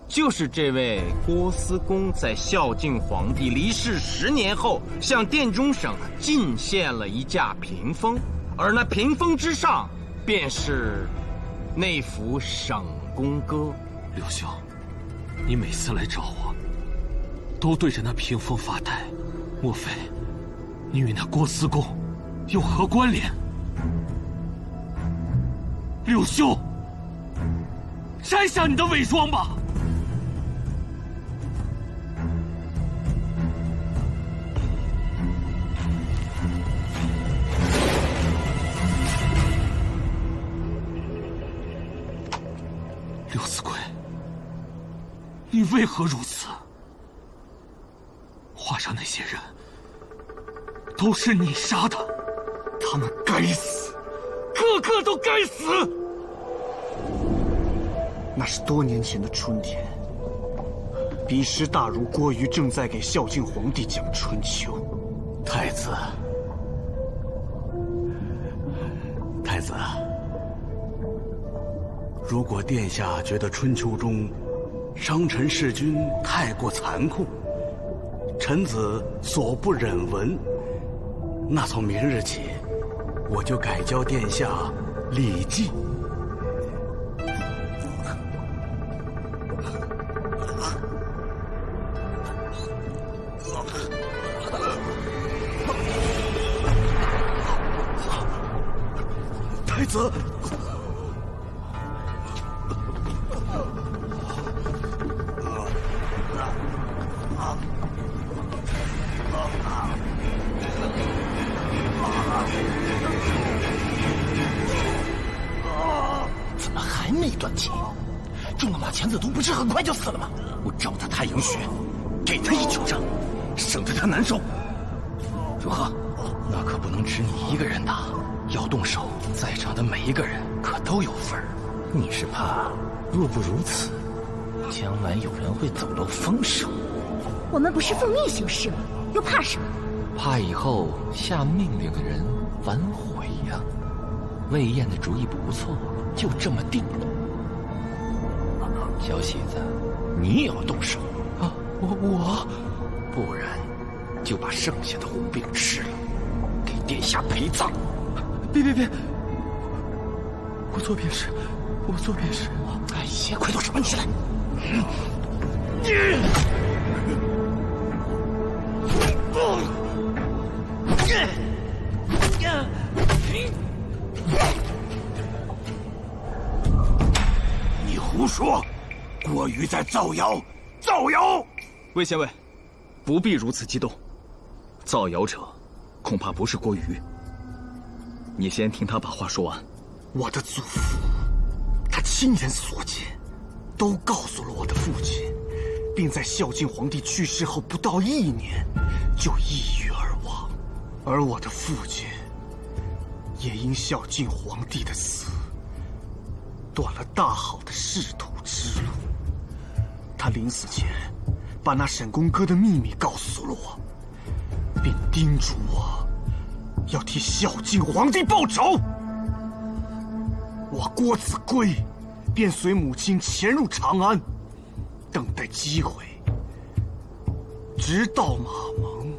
就是这位郭思恭在孝敬皇帝离世10年后，向殿中省进献了一架屏风，而那屏风之上，便是那幅省宫歌。刘兄，你每次来找我，都对着那屏风发呆，莫非你与那郭思恭有何关联？刘兄，摘下你的伪装吧！刘子贵，你为何如此？画上那些人都是你杀的，他们该死，个个都该死。那是多年前的春天，彼时大儒郭瑜正在给孝敬皇帝讲《春秋》。太子，太子，如果殿下觉得《春秋》中商臣弑君太过残酷，臣子所不忍闻，那从明日起，我就改教殿下《礼记》。太子，怎么还没断气？中了马钱子毒，不是很快就死了吗？我照他太阳穴，给他一球杖，省得他难受。如何？那可不能只你一个人打，要动手，在场的每一个人可都有份儿。你是怕，若不如此，将来有人会走漏风声。我们不是奉命行事吗？又怕什么？怕以后下命令的人反悔呀。魏燕的主意不错，就这么定了。小喜子，你也要动手啊！我，不然就把剩下的红饼吃了，给殿下陪葬。别！我做便是，我做便是。哎呀，快动手起来！你胡说！郭瑜在造谣！造谣！魏县尉，不必如此激动。造谣者，恐怕不是郭瑜。你先听他把话说完。我的祖父，他亲眼所见，都告诉了我的父亲，并在孝敬皇帝去世后不到1年，就抑郁而亡。而我的父亲，也因孝敬皇帝的死，断了大好的仕途之路。他临死前，把那沈公哥的秘密告诉了我，并叮嘱我，要替孝敬皇帝报仇。我郭子贵便随母亲潜入长安，等待机会，直到马蒙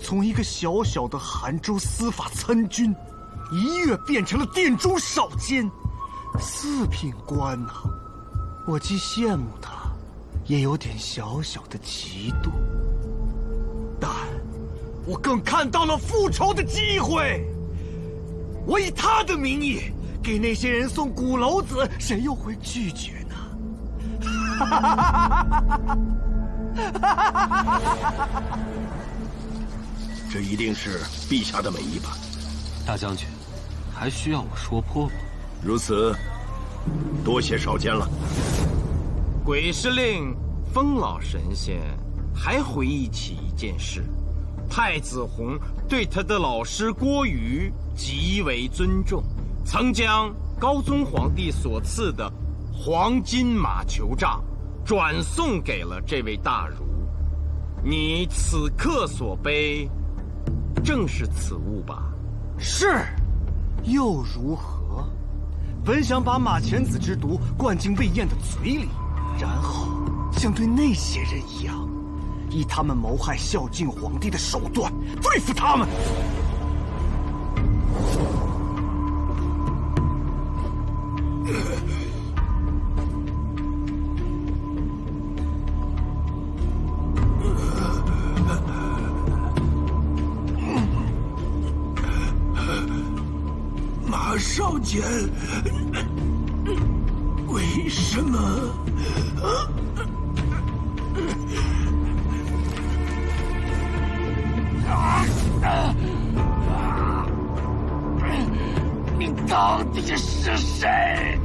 从一个小小的韩州司法参军，一跃变成了殿中少监，4品官呐！我既羡慕他，也有点小小的嫉妒，但我更看到了复仇的机会。我以他的名义给那些人送古楼子，谁又会拒绝呢？这一定是陛下的美意吧？大将军，还需要我说破吗？如此，多谢少监了。鬼司令风老神仙还回忆起一件事：太子弘对他的老师郭瑜极为尊重，曾将高宗皇帝所赐的黄金马球杖转送给了这位大儒。你此刻所背，正是此物吧？是，又如何？本想把马钱子之毒灌进魏燕的嘴里，然后像对那些人一样，以他们谋害孝敬皇帝的手段对付他们。马少监，为什么？你到底是谁？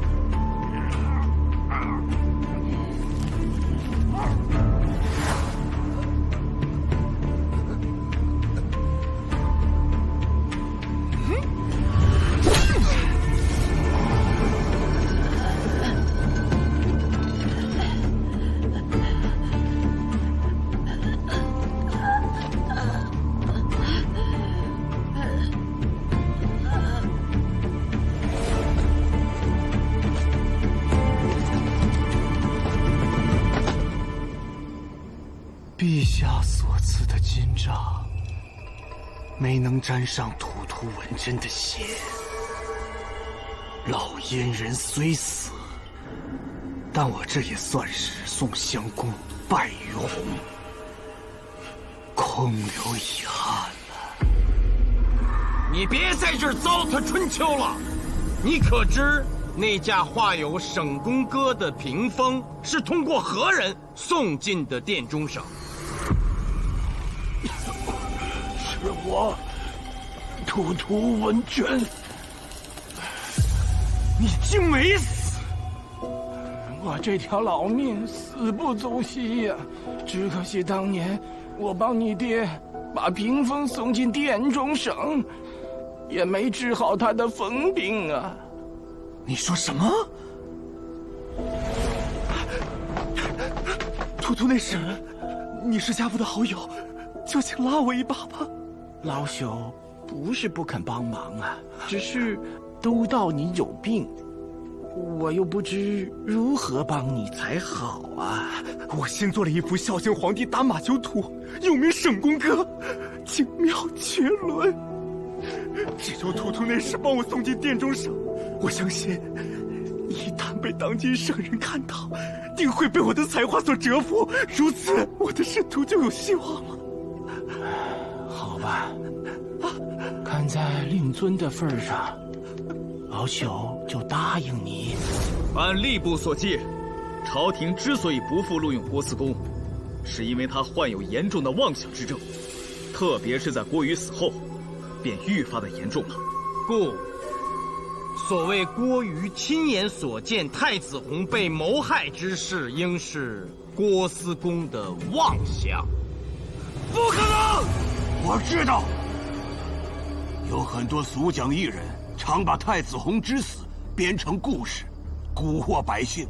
陛下所赐的金杖，没能沾上图图文真的血。老阉人虽死，但我这也算是送襄公败于洪，空留遗憾了。你别在这儿糟蹋春秋了。你可知那架画有省公歌的屏风是通过何人送进的殿中省？是我，图图文娟。你竟没死！我这条老命死不足惜呀，只可惜当年我帮你爹把屏风送进殿中省，也没治好他的疯病啊。你说什么？图图那时，你是家父的好友，就请拉我一把吧。老朽不是不肯帮忙啊，只是都道你有病，我又不知如何帮你才好啊。我新做了一幅孝敬皇帝打马球图，又名省公歌，精妙绝伦。只求图图那时帮我送进殿中省，我相信，一旦被当今圣人看到，定会被我的才华所折服。如此，我的仕途就有希望了。好吧，看在令尊的份上，老朽就答应你。按吏部所记，朝廷之所以不复录用郭嗣公，是因为他患有严重的妄想之症，特别是在郭瑜死后，便愈发的严重了。故所谓郭瑜亲眼所见太子弘被谋害之事，应是郭嗣公的妄想。不可能！我知道，有很多俗讲艺人常把太子弘之死编成故事，蛊惑百姓。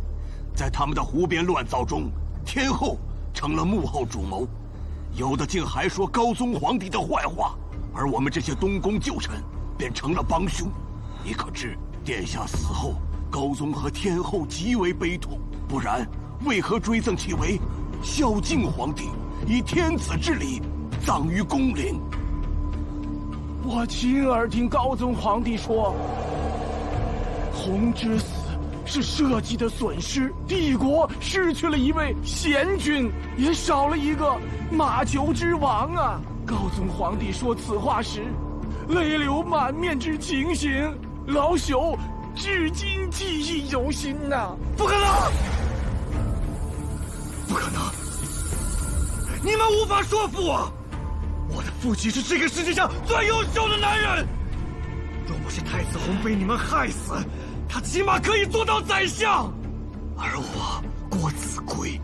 在他们的胡编乱造中，天后成了幕后主谋，有的竟还说高宗皇帝的坏话，而我们这些东宫旧臣便成了帮凶。你可知，殿下死后，高宗和天后极为悲痛，不然为何追赠其为孝敬皇帝，以天子之礼葬于宫陵？我亲耳听高宗皇帝说，弘之死是社稷的损失，帝国失去了一位贤君，也少了一个马球之王啊！高宗皇帝说此话时，泪流满面之情形，老朽至今记忆犹新呐！不可能！不可能！你们无法说服我！我的父亲是这个世界上最优秀的男人。若不是太子弘被你们害死，他起码可以做到宰相。而我郭子贵，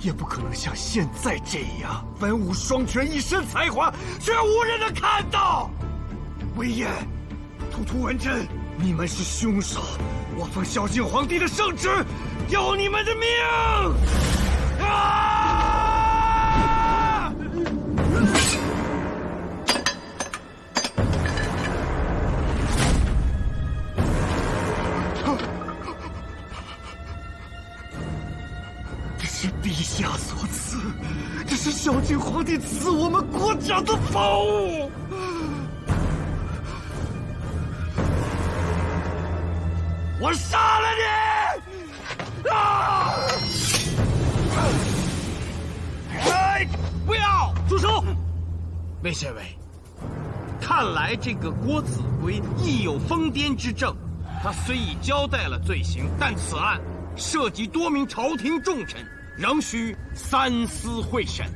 也不可能像现在这样文武双全，一身才华，却无人能看到。魏延、图图文真，你们是凶手！我奉孝敬皇帝的圣旨，要你们的命！啊！这是陛下所赐，这是孝敬皇帝赐我们国家的宝物。我杀了你！啊！不要住手！魏县尉，看来这个郭子规亦有疯癫之症。他虽已交代了罪行，但此案涉及多名朝廷重臣，仍需三思会审。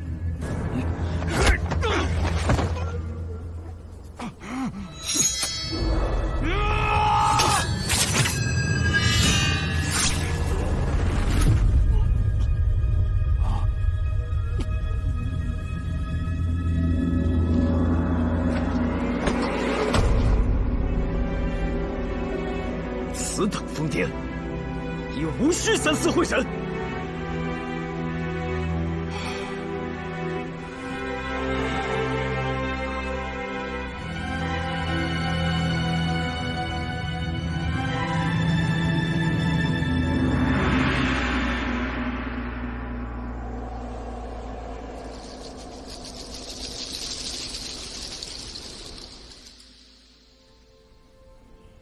此等疯癫，也无需三思会审。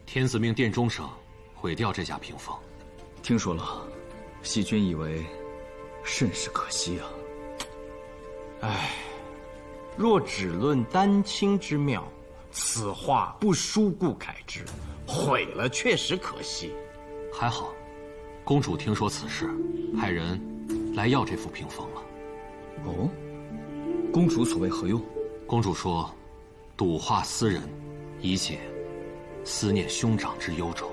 天子命殿中省毁掉这架屏风，听说了，细君以为甚是可惜啊。唉，若只论丹青之妙，此画不输顾恺之，毁了确实可惜。还好，公主听说此事，派人来要这幅屏风了。哦，公主所谓何用？公主说，睹画思人，以解思念兄长之忧愁。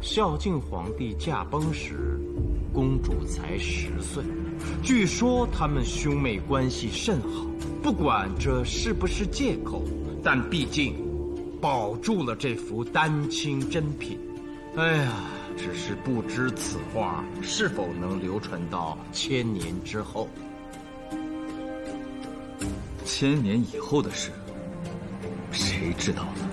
孝敬皇帝驾崩时，公主才10岁。据说他们兄妹关系甚好。不管这是不是借口，但毕竟保住了这幅丹青珍品。哎呀，只是不知此画是否能流传到1000年之后。1000年以后的事，谁知道呢？